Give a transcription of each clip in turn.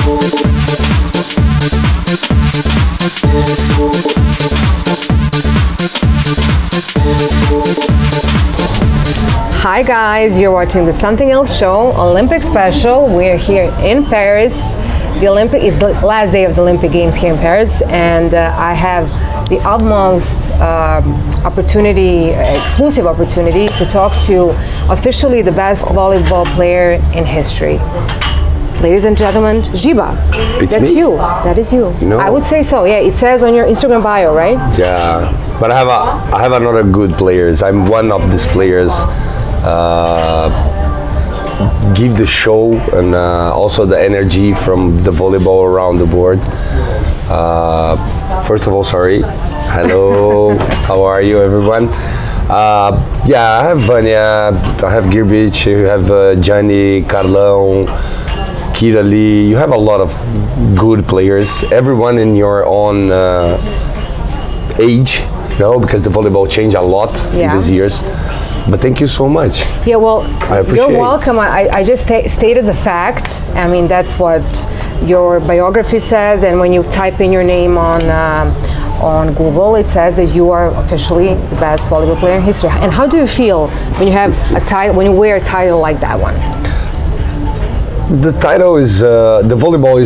Hi guys, you're watching the Something Else show, Olympic special. We're here in Paris. The Olympic is the last day of the Olympic Games here in Paris, and I have the utmost exclusive opportunity to talk to officially the best volleyball player in history. Ladies and gentlemen, Giba. That's me? you. That is you. No. I would say so. Yeah, it says on your Instagram bio, right? Yeah, but I have another good players. I'm one of these players. Give the show and also the energy from the volleyball around the board. First of all, sorry. Hello, how are you, everyone? Yeah, I have Vanya, I have Gilberto, you have Gianni, Carlão, Kirali. You have a lot of good players. Everyone in your own age, you know, because the volleyball changed a lot in these years. But thank you so much. Yeah, well, you're welcome. I just stated the fact. I mean, that's what your biography says, and when you type in your name on Google, it says that you are officially the best volleyball player in history. And how do you feel when you have a title, when you wear a title like that one? The title is the volleyball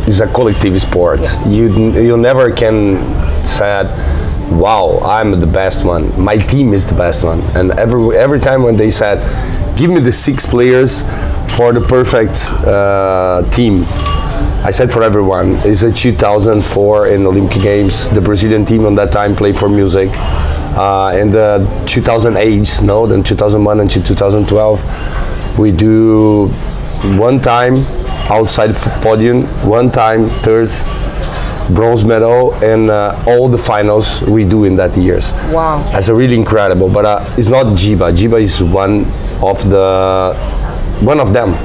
is a collective sport. Yes. You never can say, wow, I'm the best one. My team is the best one. And every time when they said, give me the 6 players for the perfect team, I said for everyone. It's a 2004 in Olympic Games. The Brazilian team on that time played for music. In the 2008, no, then 2001 and 2012, we do one time outside podium, one time third, bronze medal, and all the finals we do in that years. Wow. That's a really incredible, but it's not Giba. Giba is one of them.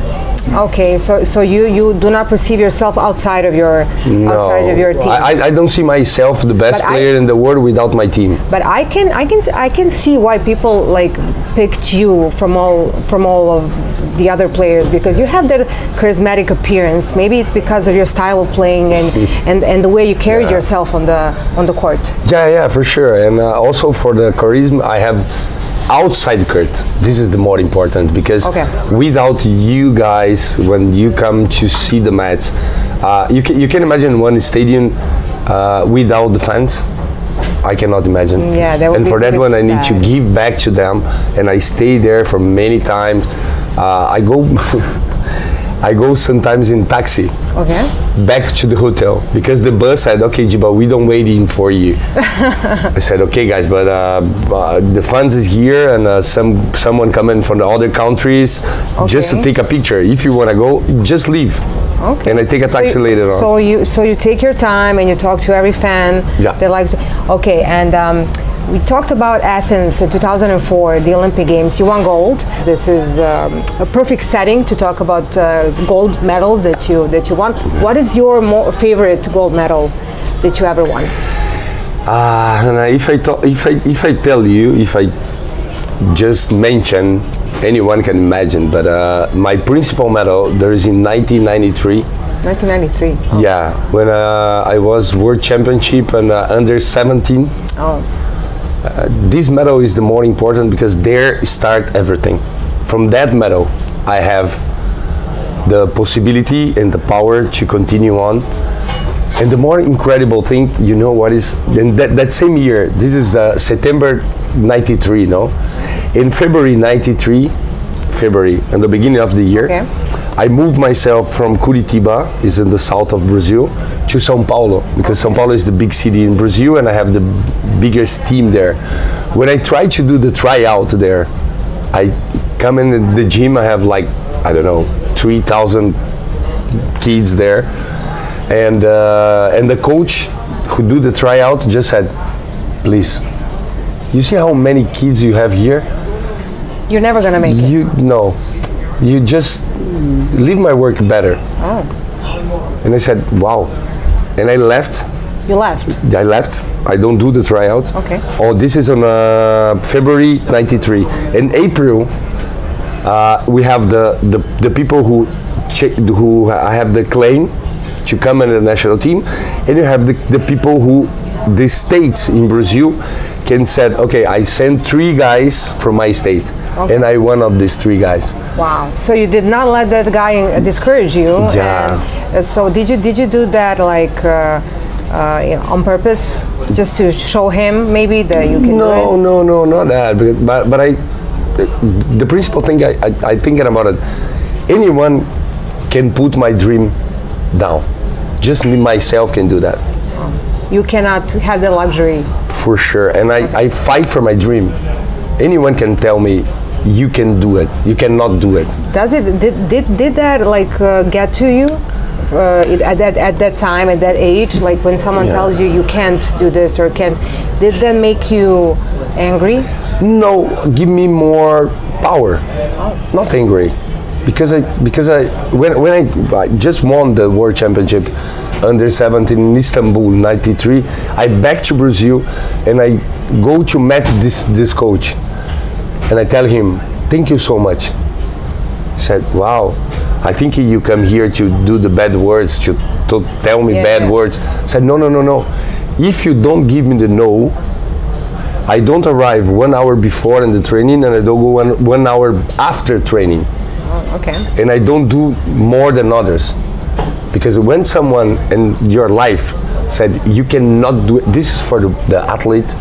Okay, so you do not perceive yourself outside of your team. I don't see myself the best player in the world without my team. But I can see why people like picked you from all of the other players, because you have that charismatic appearance. Maybe it's because of your style of playing and the way you carried yourself on the court. Yeah, for sure, and also for the charisma I have outside court. This is the more important, because without you guys, when you come to see the match, you can imagine one stadium without the fans. I cannot imagine. Yeah, that would and for that one, I need to give back to them, and I stay there for many times. I go sometimes in taxi back to the hotel, because the bus said, okay, Giba, we don't waiting for you. I said, okay, guys, but the fans is here, and someone coming from the other countries just to take a picture. If you want to go, just leave. Okay. And I take a taxi later on. So you take your time and you talk to every fan that likes. Okay, and we talked about Athens in 2004, the Olympic Games. You won gold. This is a perfect setting to talk about gold medals that you won. What is your favorite gold medal that you ever won? If I tell you, if I just mention, anyone can imagine. But my principal medal there is in 1993. 1993. Oh. Yeah, when I was World Championship and under 17. Oh. This medal is the more important, because there start everything. From that medal, I have the possibility and the power to continue on. And the more incredible thing, you know what is, in that same year, this is September 93, no? In February 93, in the beginning of the year, I moved myself from Curitiba, is in the south of Brazil, to São Paulo, because São Paulo is the big city in Brazil, and I have the biggest team there. When I try to do the tryout there, I come in the gym, I have like, I don't know, 3,000 kids there, and the coach who do the tryout just said, please, you see how many kids you have here? You're never gonna make it. No, you just leave my work better. Oh. And I said, wow. And I left. You left? I left. I don't do the tryout. Okay. Oh, this is on February 93. In April, we have the people who who have the claim to come in the national team, and you have the people who, the states in Brazil can say, okay, I sent 3 guys from my state, and I one of these 3 guys. Wow! So you did not let that guy discourage you. Yeah. And, so did you do that like on purpose, just to show him maybe that you can do it? No, not that. But the principal thing I thinking about it. Anyone can put my dream down. Just me myself can do that. You cannot have the luxury. For sure, and I fight for my dream. Anyone can tell me, you can do it, you cannot do it. Does it, did that like get to you at that time, at that age, like when someone tells you can't do this or can't, did that make you angry? No, give me more power, not angry. Because when I just won the World Championship under 17 in Istanbul '93, I back to Brazil and I go to meet this coach, and I tell him, thank you so much. He said, wow, I think you come here to do the bad words, to tell me bad words. I said, no. If you don't give me the no, I don't arrive 1 hour before in the training, and I don't go one hour after training. Okay. And I don't do more than others, because when someone in your life said you cannot do it, this is for the athlete,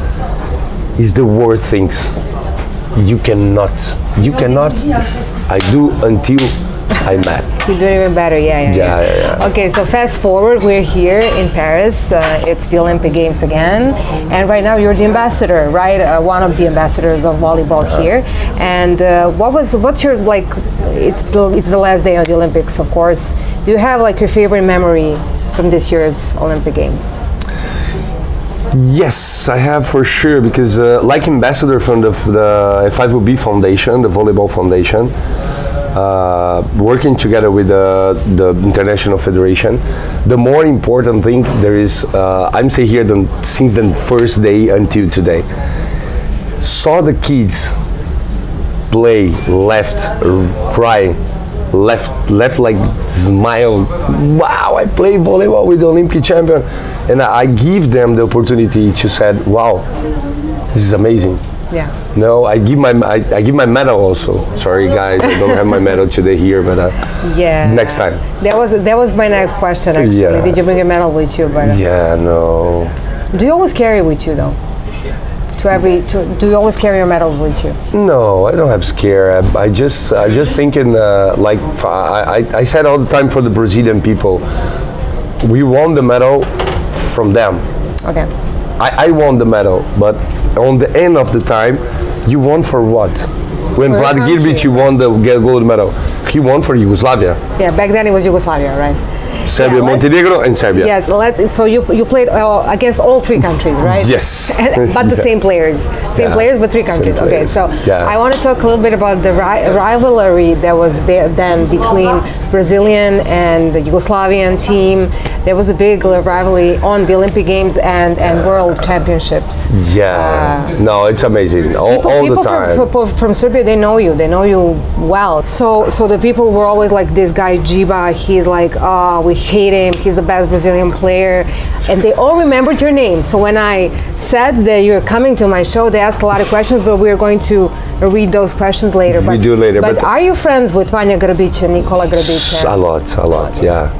is the worst things. You cannot. I do until I'm mad. You do it even better, yeah. Okay, so fast forward, we're here in Paris. It's the Olympic Games again, and right now you're the ambassador, right? One of the ambassadors of volleyball here. And what's your like? It's the last day of the Olympics, of course. Do you have like your favorite memory from this year's Olympic Games? Yes, I have for sure, because like ambassador from the F5UB Foundation, the Volleyball Foundation, working together with the International Federation, the more important thing there is, I'm staying here since the first day until today. Saw the kids play, left, cry, left like smile. Wow, I play volleyball with the Olympic champion, and I give them the opportunity to say, wow, this is amazing. Yeah. No, I give my medal also. Sorry guys, I don't have my medal today here, but next time. That was my next question actually. Yeah. Did you bring a medal with you? But yeah, no. Do you always carry it with you though? Do you always carry your medals with you? No, I don't have scare. I just thinking like I said all the time for the Brazilian people, we won the medal from them. Okay. I won the medal, but on the end of the time, you won for what? When Vlad Gilberto won the gold medal, he won for Yugoslavia. Yeah, back then it was Yugoslavia, right? Serbia, Montenegro, and Serbia. Yes, so you played against all 3 countries, right? Yes. But the same players. Players, but 3 countries. Okay, so I want to talk a little bit about the rivalry that was there then between Brazilian and the Yugoslavian team. There was a big rivalry on the Olympic Games and World Championships. Yeah, no, it's amazing. All the time. People from Serbia, they know you well. So the people were always like, this guy Giba, he's like, oh, we hate him, he's the best Brazilian player, and they all remembered your name. So when I said that you're coming to my show, they asked a lot of questions, but we're going to read those questions later. We do later. But are you friends with Vanja Grbić and Nikola Grbić? A lot, yeah.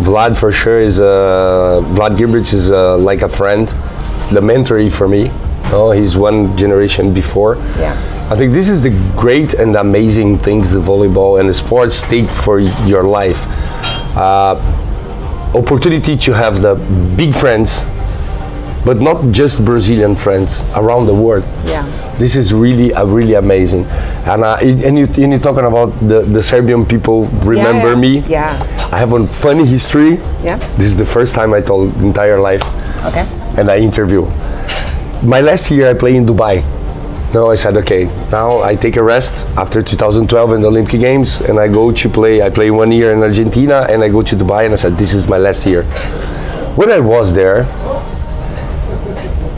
Vlad for sure is, Vlad Gilberto is like a friend, the mentor for me. Oh, he's one generation before. Yeah. I think this is the great and amazing things the volleyball and the sports take for your life. Opportunity to have the big friends, but not just Brazilian friends, around the world. Yeah. This is really amazing. And you're talking about the Serbian people remember me. Yeah. I have a funny history. Yeah. This is the first time I told entire life. Okay. And I interview. My last year I played in Dubai. No, I said, okay, now I take a rest after 2012 in the Olympic Games, and I go to play. I play 1 year in Argentina, and I go to Dubai, and I said, this is my last year. When I was there,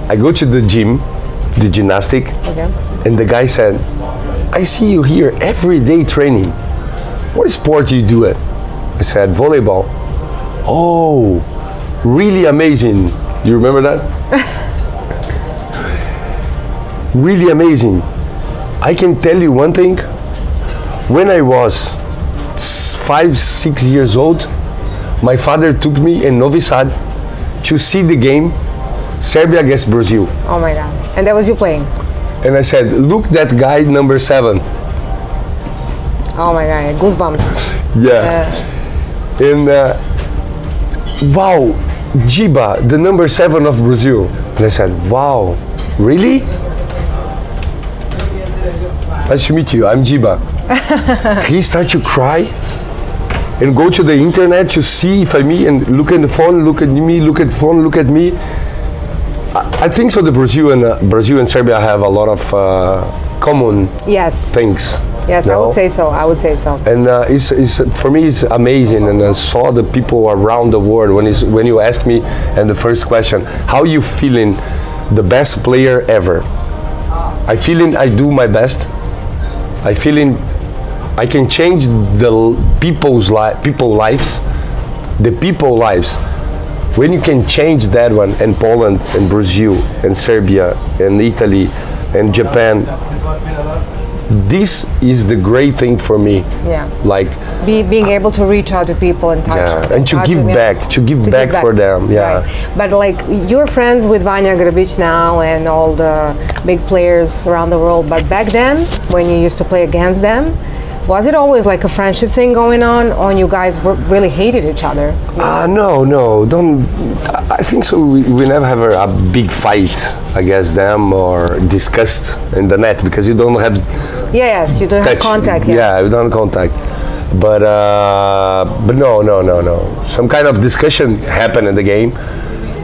I go to the gym, the gymnastic, and the guy said, I see you here every day training. What sport do you do it? I said, volleyball. Oh, really amazing. You remember that? Really amazing. I can tell you one thing. When I was 5, 6 years old, my father took me in Novi Sad to see the game Serbia against Brazil. Oh my God. And that was you playing? And I said, look that guy, number 7. Oh my God, goosebumps. Yeah. And wow, Giba, the number 7 of Brazil. And I said, wow, really? Nice to meet you, I'm Giba. He started to cry and go to the internet to see if I me and look at the phone, look at me, look at the phone, look at me. I think so. The Brazil and Serbia have a lot of common things. Yes, I would say so. I would say so. And it's for me, it's amazing. And I saw the people around the world when you asked me, and the first question, how you feeling, the best player ever? I feeling I do my best. I feeling I can change the people's lives. The people lives. When you can change that one, and Poland, and Brazil, and Serbia, and Italy, and Japan, this is the great thing for me. Yeah. Like being able to reach out to people and touch. Yeah, and to give back, for them. Yeah. Right. But like you're friends with Hana Adrovic now and all the big players around the world. But back then, when you used to play against them, was it always like a friendship thing going on, or you guys really hated each other? No, don't. I think so. We never have a big fight against them or discussed in the net because you don't have. Yes, you don't have contact. Yeah, you don't have contact. But no. Some kind of discussion happened in the game.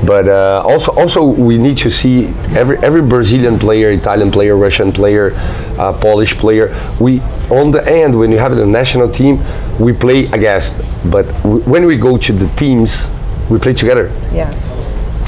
But also we need to see every Brazilian player, Italian player, Russian player, Polish player. We on the end when you have the national team, we play against. But when we go to the teams, we play together. Yes.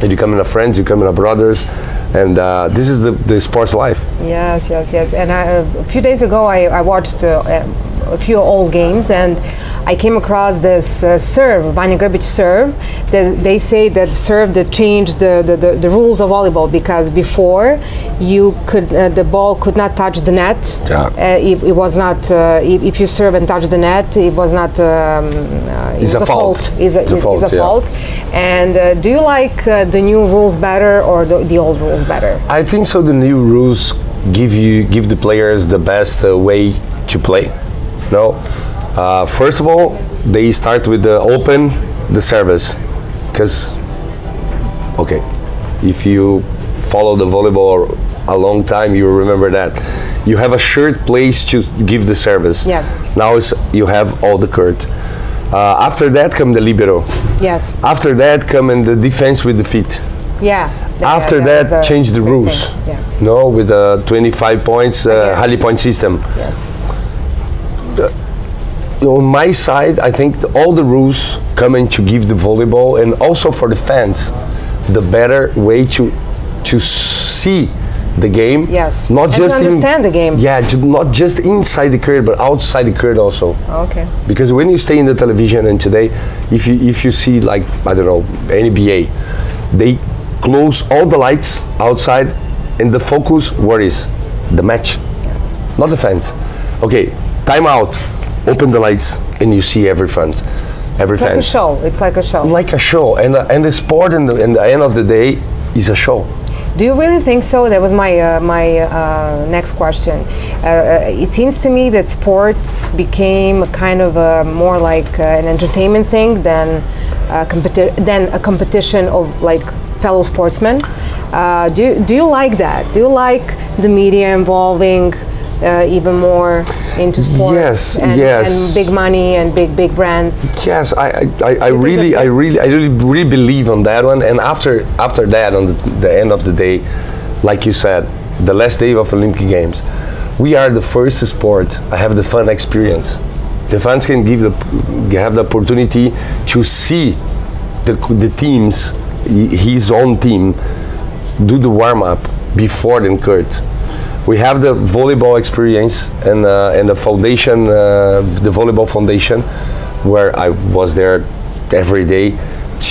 And you come in a friends, you come in a brothers, and this is the sports life. Yes. And a few days ago, I watched a few old games, and I came across this serve, Hana Adrovic serve. They say that serve that changed the rules of volleyball, because before you could the ball could not touch the net. Yeah. It was not if you serve and touch the net, it was not. It was a fault. It's a fault. And do you like the new rules better or the old rules better? I think so. The new rules give the players the best way to play. No. First of all, they start with the service, because okay, if you follow the volleyball a long time, you remember that you have a short place to give the service. Yes. Now you have all the court. After that come the libero. Yes. After that come in the defense with the feet. Yeah. After that, change the rules. Yeah. No, with the 25 points Halley point system. Yes. On my side, I think all the rules coming to give the volleyball, and also for the fans, the better way to see the game. Yes. Not and just to understand the game. Yeah, not just inside the court, but outside the court also. Okay. Because when you stay in the television, and today, if you see, like, I don't know, NBA, they close all the lights outside, and the focus where is the match, not the fans. Okay, time out. Open the lights and you see every fan. It's like a show. It's like a show. Like a show, and the sport in the end of the day is a show. Do you really think so? That was my next question. It seems to me that sports became kind of more like an entertainment thing than a competition of like fellow sportsmen. Do you like that? Do you like the media involving even more into sports and big money and big brands? Yes, I really believe on that one. And after that, on the end of the day, like you said, the last day of Olympic Games, we are the first sport. I have the fun experience. The fans can have the opportunity to see the teams, his own team, do the warm up before the court. We have the volleyball experience and the foundation, the volleyball foundation. where I was there every day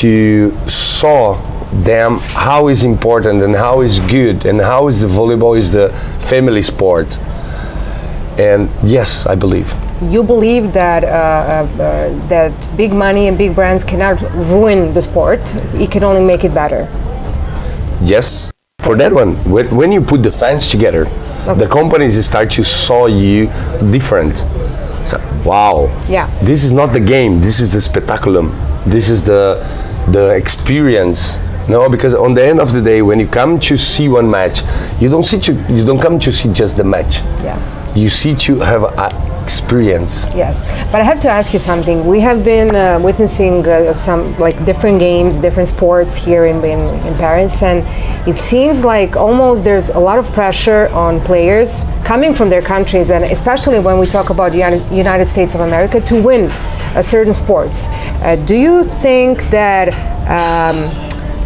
to saw them how is important and how is good and how is the volleyball is the family sport. And yes, I believe. You believe that that big money and big brands cannot ruin the sport. It can only make it better. Yes, for that one, when you put the fans together, the companies start to saw you different. So, wow, yeah, this is not the game. This is the spectaculum. This is the experience. No, because on the end of the day, when you come to see one match, you don't come to see just the match. Yes. You see to have an experience. Yes, but I have to ask you something. We have been witnessing some like different games, different sports here in Paris, and it seems like almost there's a lot of pressure on players coming from their countries, and especially when we talk about the United States of America, to win certain sports. Do you think that?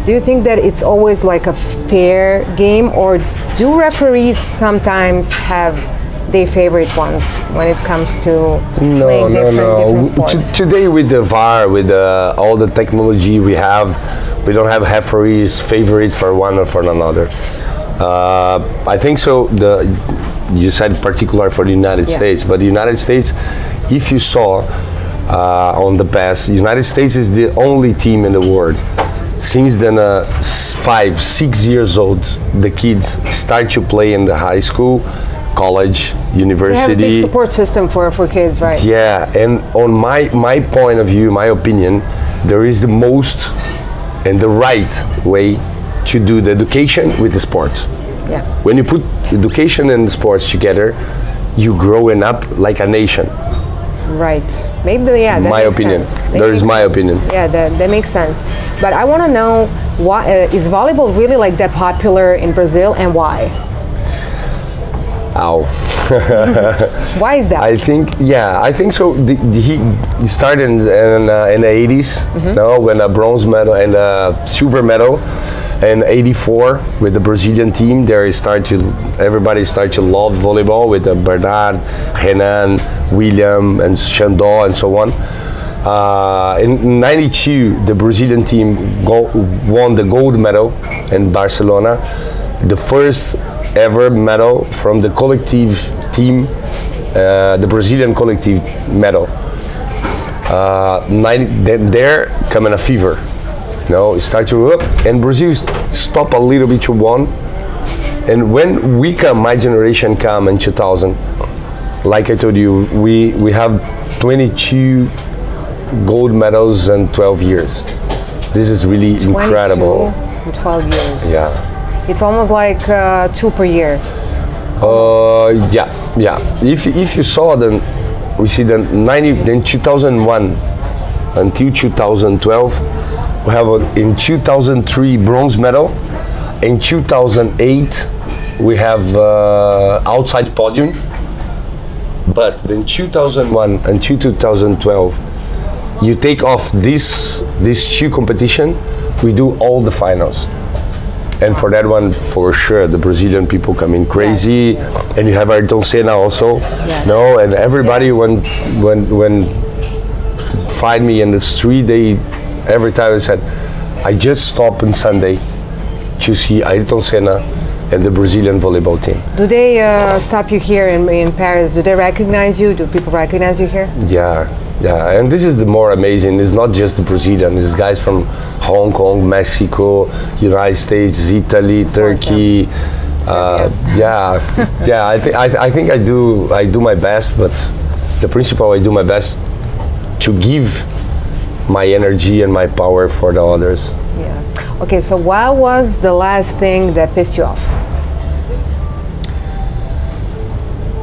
Do you think that it's always like a fair game, or do referees sometimes have their favorite ones when it comes to playing different sports? Today with the VAR, with all the technology we have, we don't have referees favorite for one or for another. I think so. You said particular for the United States, but the United States, if you saw on the past, the United States is the only team in the world. Since then, 5, 6 years old, the kids start to play in the high school, college, university. They have a big support system for kids, right? Yeah, and on my point of view, my opinion, there is the most and the right way to do the education with the sports. Yeah. When you put education and sports together, you growing up like a nation. Right. Maybe, yeah, that my makes opinion. Sense. There is my opinion. Yeah, that makes sense. But I want to know, why is volleyball really like that popular in Brazil, and why? Ow. Why is that? I think so. He started in the 80s, no, when a bronze medal and a silver medal. In '84, with the Brazilian team, everybody started to love volleyball with Bernard, Renan, William, and Xandó, and so on. In '92, the Brazilian team won the gold medal in Barcelona, the first ever medal from the collective team, the Brazilian collective medal. Then there came a fever. No, it started to up, and Brazil stopped a little bit to one. And when my generation come in 2000, like I told you, we have 22 gold medals in 12 years. This is really incredible. 22 in 12 years. Yeah. It's almost like 2 per year. Yeah. If you saw, then we see that in 2001 until 2012. We have in 2003 bronze medal. In 2008 we have outside podium. But in 2001 and 2012, you take off this two competition, we do all the finals. And for that one, for sure, the Brazilian people come in crazy, yes. And you have Ayrton Senna also, yes. No, and everybody when find me in the street, every time I said, I just stopped on Sunday to see Ayrton Senna and the Brazilian volleyball team. Do they stop you here in Paris? Do they recognize you? Do people recognize you here? Yeah, and this is the more amazing. It's not just the Brazilian. It's guys from Hong Kong, Mexico, United States, Italy, Turkey. I think I do my best, but the principle I do my best to give my energy and my power for the others. Yeah. Okay, so what was the last thing that pissed you off?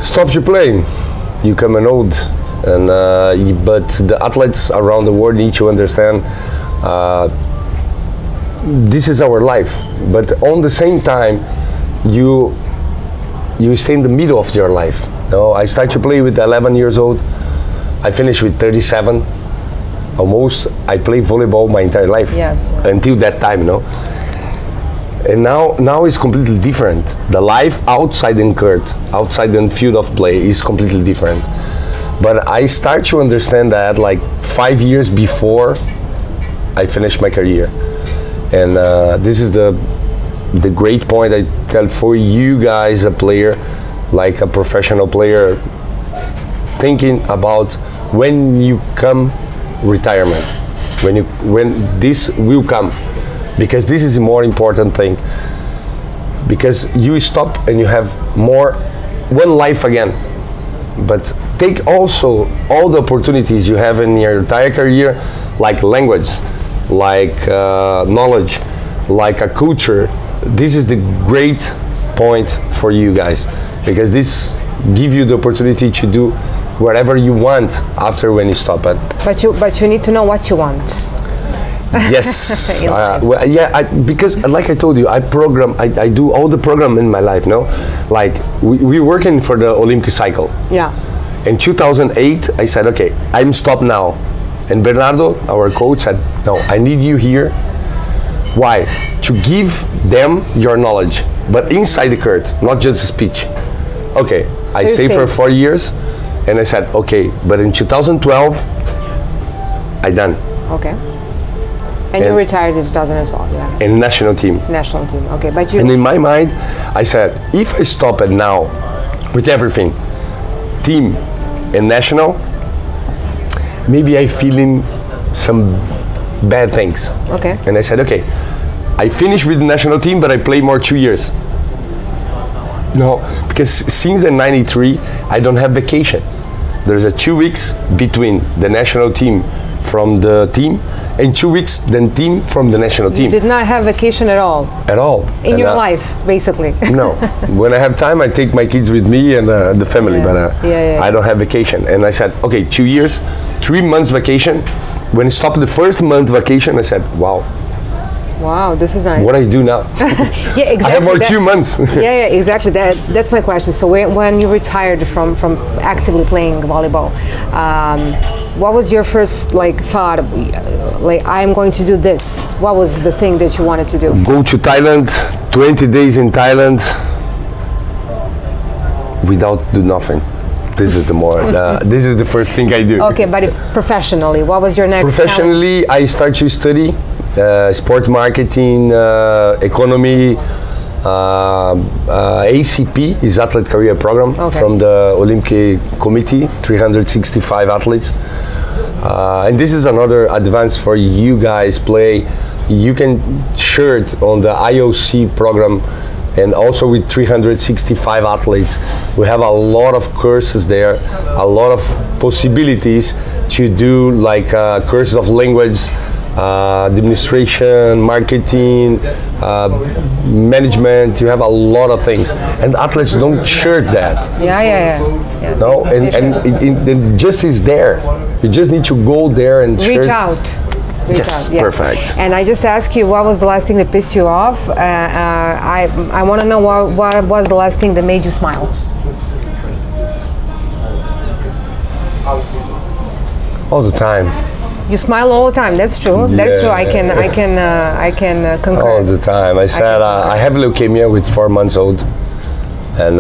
Stop you playing. You come an old, and but the athletes around the world need to understand this is our life. But on the same time, you stay in the middle of your life. No, I started to play with 11 years old. I finished with 37. Almost, I played volleyball my entire life. Yes. Until that time, no. And now it's completely different. The life outside the court, outside the field of play, is completely different. But I start to understand that like 5 years before I finished my career. And this is the great point I tell for you guys, a player, like a professional player, thinking about when you come retirement, when this will come, because this is a more important thing, because you stop and you have one life again. But take also all the opportunities you have in your entire career, like language, like knowledge, like a culture. This is the great point for you guys, because this gives you the opportunity to do whatever you want after when you stop it. But you need to know what you want. Yes. Well, yeah, because like I told you, I do all the program in my life, no? Like, we working for the Olympic cycle. Yeah. In 2008, I said, okay, I'm stopped now. And Bernardo, our coach, said, no, I need you here. Why? To give them your knowledge, but inside the court, not just speech. Okay, so I stayed for 4 years, and I said, okay, but in 2012, I done. Okay. And you retired in 2012, yeah. In national team. National team, okay. But you. And in my mind, I said, if I stop it now, with everything, team and national, maybe I feeling some bad things. Okay. And I said, okay, I finished with the national team, but I play more 2 years. No, because since the 93, I don't have vacation. There's a 2 weeks between the national team from the team, and 2 weeks then team from the national team. You did not have vacation at all? At all. In your life, basically? No. When I have time, I take my kids with me and the family, yeah. But I don't have vacation. And I said, okay, 2 years, 3 months vacation. When I stopped the first month vacation, I said, wow. Wow, this is nice. What do I do now? Yeah, exactly. I have more 2 months. Yeah, exactly. That's my question. So when you retired from actively playing volleyball, what was your first thought? Like, I'm going to do this. What was the thing that you wanted to do? Go to Thailand, 20 days in Thailand, without do nothing. This is this is the first thing I do. Okay, but professionally, what was your next Professionally, challenge? I start to study sport marketing, economy, ACP is Athlete Career Program from the Olympic Committee, 365 athletes. And this is another advance for you guys play. You can shirt on the IOC program, and also with 365 athletes. We have a lot of courses there, a lot of possibilities to do like courses of language, administration, marketing, management. You have a lot of things, and athletes don't share that. Yeah. No, and it just is there. You just need to go there and reach out. Yes, perfect. And I just asked you, what was the last thing that pissed you off? I want to know what was the last thing that made you smile. All the time. You smile all the time. That's true. Yeah. That's true. I can concur. All the time. I said I have leukemia with 4 months old, and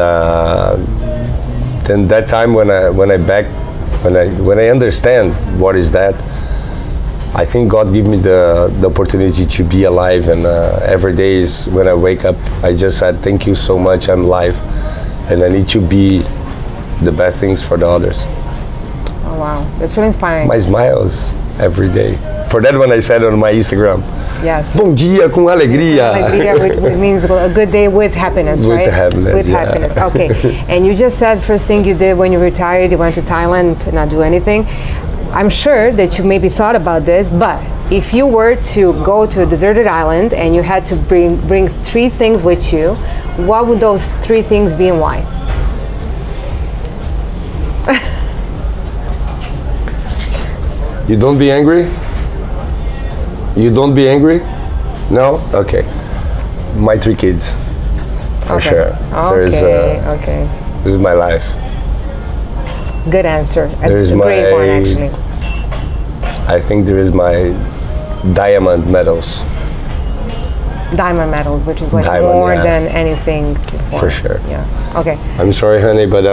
then that time when I understand what is that, I think God gave me the opportunity to be alive, and every day is when I wake up, I just said, thank you so much, I'm alive, and I need to be the best things for the others. Oh wow, that's really inspiring. My smiles every day. For that one I said on my Instagram. Yes. Bom dia com alegria. Alegria, which means a good day with happiness, right? With happiness, with happiness, okay. And you just said first thing you did when you retired, you went to Thailand to not do anything. I'm sure that you maybe thought about this, but if you were to go to a deserted island and you had to bring 3 things with you, what would those 3 things be and why? You don't be angry? You don't be angry? No? Okay. My 3 kids, for sure. Okay. This is my life. Good answer. There's a great one, actually. I think there is my diamond medals. Diamond medals, which is like more than anything before. For sure. Yeah. Okay. I'm sorry, honey, but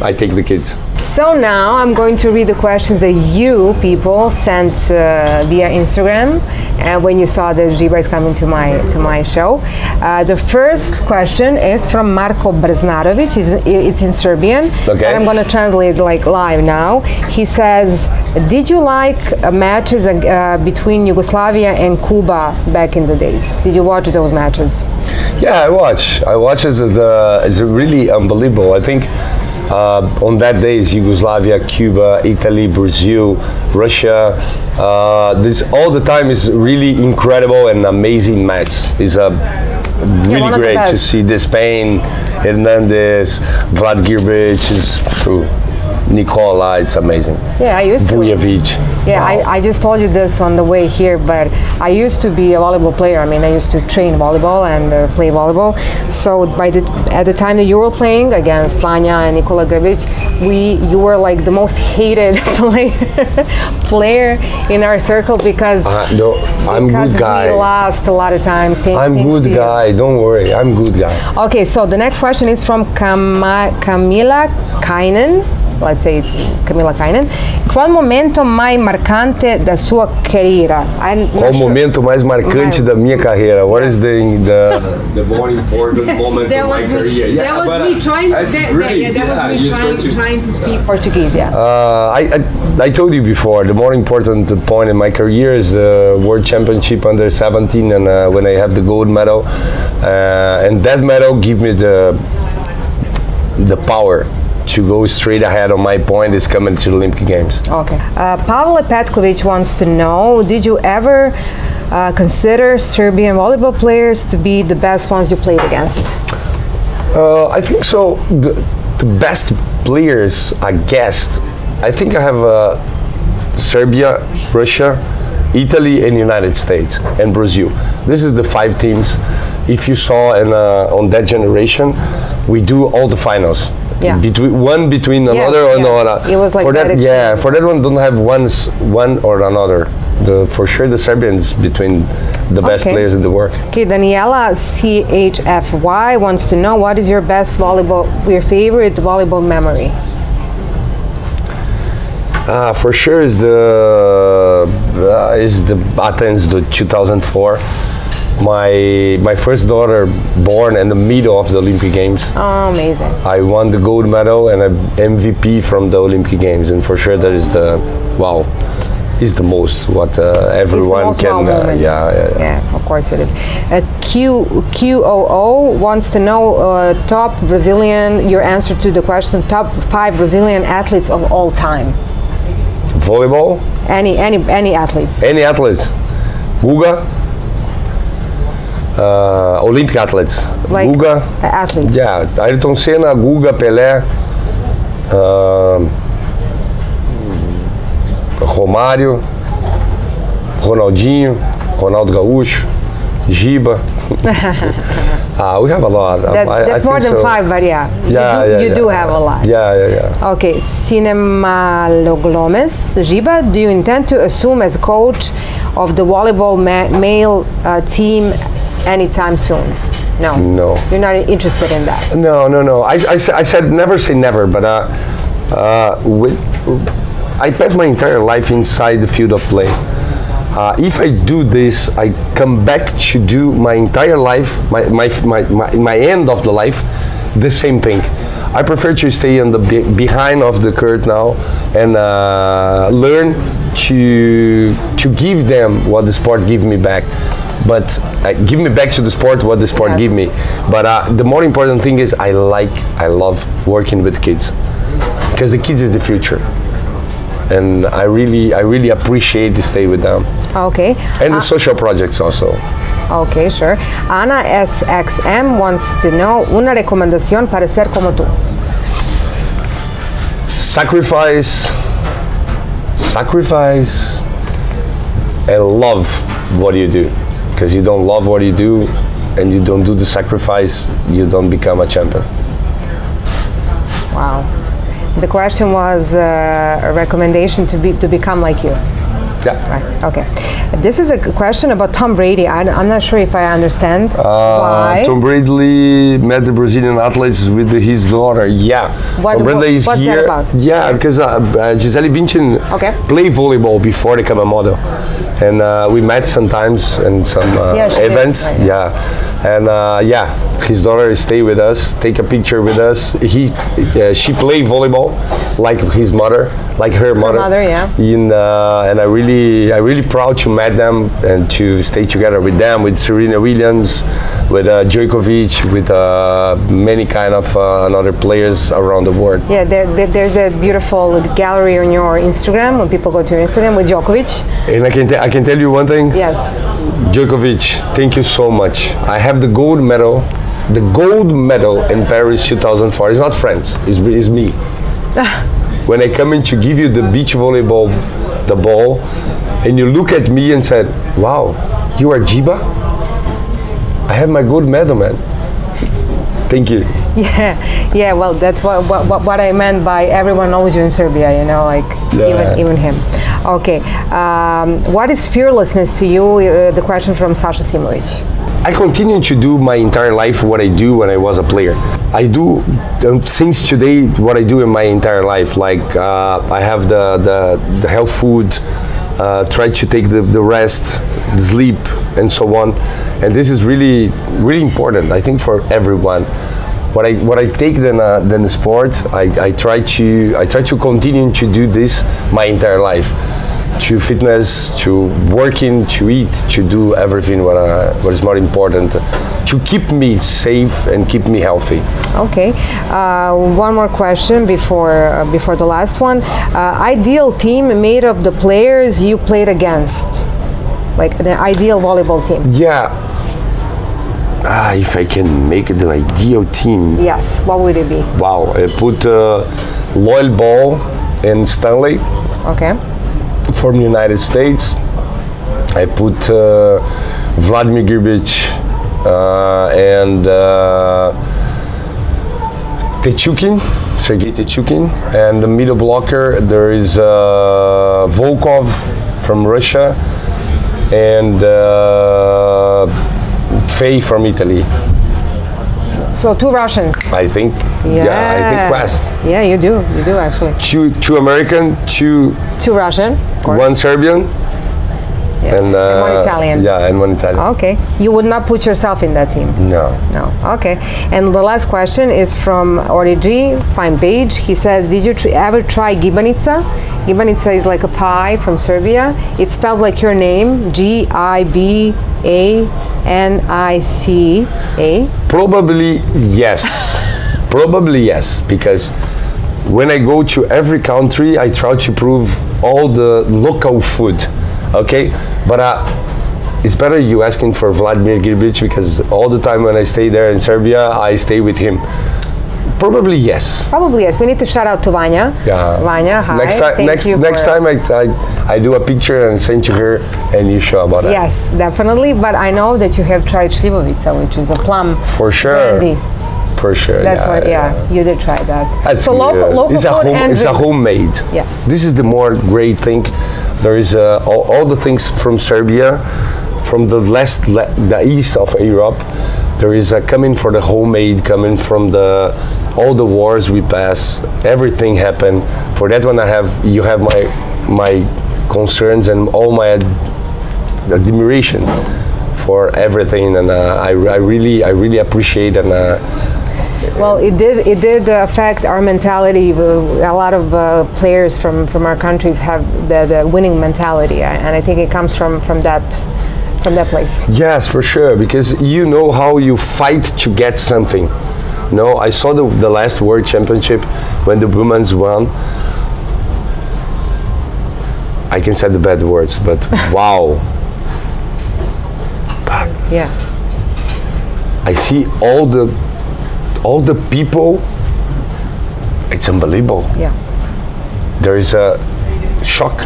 I take the kids. So now I'm going to read the questions that you people sent via Instagram when you saw that Giba is coming to my show. The first question is from Marko Brznarovic. It's in Serbian. Okay. And I'm going to translate like live now. He says, did you like matches between Yugoslavia and Kuba back in the days? Did you watch those matches? Yeah, I watch. It's really unbelievable. I think on that days, Yugoslavia, Cuba, Italy, Brazil, Russia, this all the time is really incredible and amazing match. It's really great to see the Spain, Hernandez, Vlad Gilberto, Nicola, it's amazing. Yeah, I used to. Vujovic. Yeah, wow. I just told you this on the way here, but I used to be a volleyball player. I mean, I used to train volleyball and play volleyball. So at the time that you were playing against Vanya and Nikola Grbic, you were like the most hated player in our circle because I'm good guy. We lost a lot of times. I'm good guy. Don't worry, I'm good guy. Okay, so the next question is from Camila Kainen. Let's say it's Camila Kainen. Qual momento mais marcante da sua carreira? Qual momento mais marcante da minha carreira? What is the more important moment of my career? That was me trying to speak Portuguese. Yeah. I told you before, the more important point in my career is the World Championship under 17, and when I have the gold medal, and that medal give me the power to go straight ahead on my point is coming to the Olympic Games. Okay. Pavle Petkovic wants to know, did you ever consider Serbian volleyball players to be the best ones you played against? I think so. The best players against, I think I have Serbia, Russia, Italy and United States and Brazil. This is the 5 teams. If you saw on that generation, we do all the finals. Yeah. Between another or another. It was like for that. Yeah, for that one, don't have one or another. For sure, the Serbians between the best players in the world. Okay, Daniela CHFY wants to know, what is your your favorite volleyball memory? For sure is the Athens, the 2004. My first daughter born in the middle of the Olympic Games. Oh, amazing. I won the gold medal and an MVP from the Olympic Games, and for sure that is is the most what everyone can. Yeah, of course it is. QOO wants to know your answer to the question, top 5 Brazilian athletes of all time. Volleyball? Any athlete. Any athletes? Guga? Olympic athletes. Like Guga? Athletes. Yeah, Ayrton Senna, Guga, Pelé, Romário, Ronaldinho, Ronaldo Gaúcho, Giba. We have a lot. That's more than 5, but you do have a lot. Yeah. Okay, Cinemaloglomes, Giba, do you intend to assume as coach of the volleyball male team anytime soon? No. No. You're not interested in that? No. I said never say never, but I passed my entire life inside the field of play. If I do this, I come back to do my entire life, my end of the life, the same thing. I prefer to stay on the behind of the curtain now and learn to give them what the sport give me back. But give me back to the sport what the sport give me. But the more important thing is I love working with kids, because the kids is the future. And I really appreciate to stay with them. Okay. And the social projects also. Okay, sure. Ana SXM wants to know una recomendación para ser como tú. Sacrifice, and love what you do. Because you don't love what you do, and you don't do the sacrifice, you don't become a champion. Wow. The question was a recommendation to become like you. Yeah. Right. Okay. This is a question about Tom Brady. I'm not sure if I understand why. Tom Brady met the Brazilian athletes with his daughter. Yeah. Tom Brady is what's here. That about? Yeah, because Gisele Bündchen played volleyball before they became a model, and we met sometimes in some events. Right. Yeah, and yeah, his daughter stay with us, take a picture with us. She played volleyball like his mother, like her mother. Yeah. And I really proud to meet them and to stay together with them, with Serena Williams, with Djokovic, with many kind of other players around the world. Yeah, there's a beautiful gallery on your Instagram when people go to your Instagram with Djokovic. And I can tell you one thing. Yes. Djokovic, thank you so much. I have the gold medal. The gold medal in Paris 2004. It's not France. It's me. When I come in to give you the beach volleyball, the ball, and you look at me and said, "Wow, you are Giba? I have my gold medal, man." Thank you. Yeah. Well, that's what I meant by everyone knows you in Serbia. You know, like even him. Okay. What is fearlessness to you? The question from Sasha Simovic. I continue to do my entire life what I do when I was a player. I do since today what I do in my entire life. Like I have the health food, try to take the rest, sleep, and so on. And this is really important, I think, for everyone. What I take than the sport, I try to continue to do this my entire life. To fitness, to working, to eat, to do everything what is more important to keep me safe and keep me healthy. Okay, one more question before the last one. Ideal team made of the players you played against, like the ideal volleyball team. Yeah. If I can make the ideal team. Yes. What would it be? Wow. I put Loyal Ball and Stanley. Okay. From the United States. I put Vladimir Gibic and Techukin, Sergei Techukin, and the middle blocker there is Volkov from Russia and Fei from Italy. So 2 Russians. I think. Yeah, I think West. Yeah, you do actually. 2 American, 2 Russian, one Serbian, and one Italian. Yeah, and one Italian. Okay, you would not put yourself in that team. No. Okay, and the last question is from Origi, fine page. He says, did you ever try gibanica? Gibanica is like a pie from Serbia. It's spelled like your name, Gibanica. Probably yes. Probably yes, because when I go to every country, I try to prove all the local food, okay? But it's better you asking for Vladimir Gibic, because all the time when I stay there in Serbia, I stay with him. Probably yes. Probably yes. We need to shout out to Vanya. Yeah. Vanya, hi. Next time I do a picture and send to her, and you show about that. Yes, definitely. But I know that you have tried Slivovica, which is a plum for sure. brandy. For sure. That's you did try that. That's so local it's food and it's a homemade. Yes. This is the more great thing. There is all the things from Serbia, from the east of Europe. There is coming for the homemade, coming from all the wars we pass. Everything happened. For that one, you have my concerns and all my admiration for everything, and I really appreciate and. Well, it did affect our mentality. A lot of players from our countries have the winning mentality, and I think it comes from that place. Yes, for sure, because you know how you fight to get something. No, I saw the last World Championship when the women's won. I can say the bad words, but wow. Yeah. I see all the people. It's unbelievable. Yeah. There is a shock.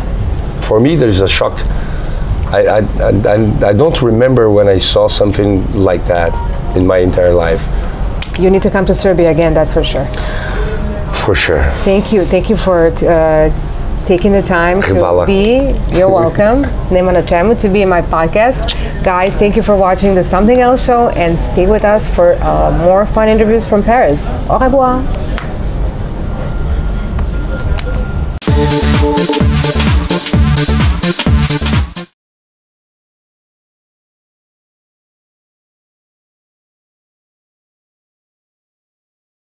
For me, there's a shock. I don't remember when I saw something like that in my entire life. You need to come to Serbia again, that's for sure. For sure. Thank you for taking the time to be. You're welcome. Nema na čemu, to be in my podcast. Guys, thank you for watching the Something Else show, and stay with us for more fun interviews from Paris. Au revoir.